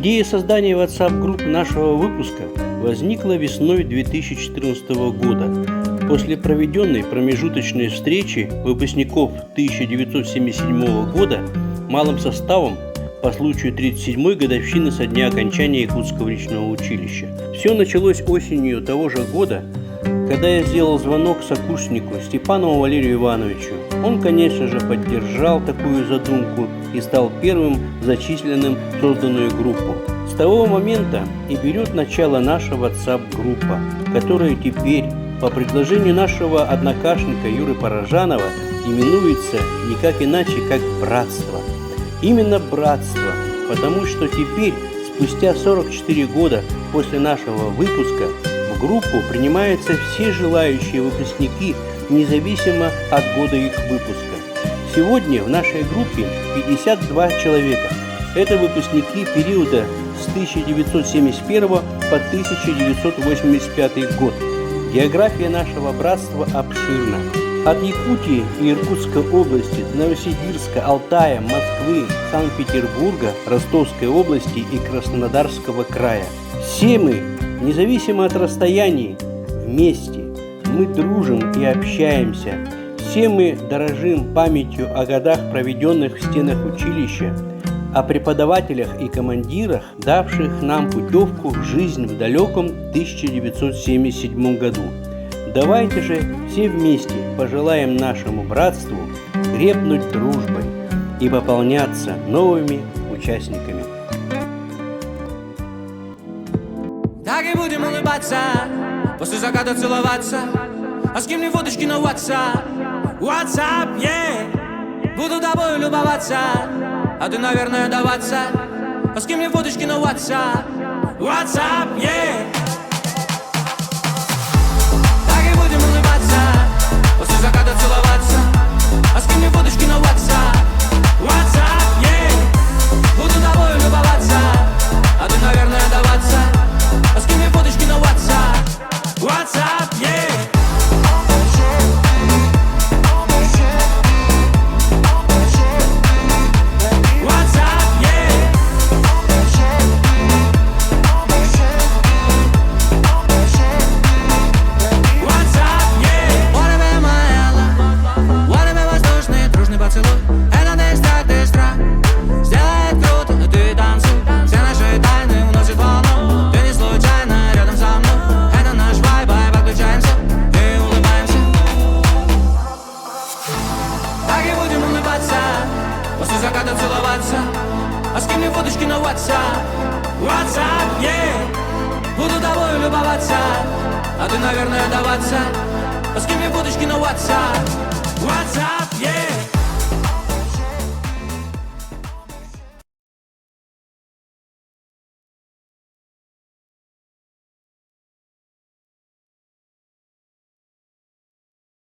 Идея создания WhatsApp-групп нашего выпуска возникла весной 2014 года после проведенной промежуточной встречи выпускников 1977 года малым составом по случаю 37-й годовщины со дня окончания Якутского личного училища. Все началось осенью того же года, когда я сделал звонок сокурснику Степанову Валерию Ивановичу. Он, конечно же, поддержал такую задумку и стал первым зачисленным в созданную группу. С того момента и берет начало наша WhatsApp-группа, которая теперь, по предложению нашего однокашника Юры Порожанова, именуется никак иначе, как «Братство». Именно «Братство», потому что теперь, спустя 44 года после нашего выпуска, в группу принимаются все желающие выпускники, независимо от года их выпуска. Сегодня в нашей группе 52 человека. Это выпускники периода с 1971 по 1985 год. География нашего братства обширна. От Якутии и Иркутской области до Новосибирска, Алтая, Москвы, Санкт-Петербурга, Ростовской области и Краснодарского края. Все мы, независимо от расстояний, вместе. Мы дружим и общаемся. Все мы дорожим памятью о годах, проведенных в стенах училища, о преподавателях и командирах, давших нам путевку в жизнь в далеком 1977 году. Давайте же все вместе пожелаем нашему братству крепнуть дружбой и пополняться новыми участниками. Так и будем улыбаться, после заката целоваться, а с кем не фоточки на WhatsApp, yeah. Буду тобой любоваться, а ты, наверное, даваться, а с кем не фоточки на WhatsApp, yeah. Так и будем улыбаться, после заката целоваться, а с кем не фоточки на WhatsApp, yeah. Буду тобой любоваться, а ты, наверное, даваться, а с кем не фоточки на WhatsApp, yeah. После заката целоваться, а с кем не фоточки на WhatsApp, yeah. Буду тобой любоваться, а ты, наверное, даваться, а с кем не фоточки на WhatsApp, yeah.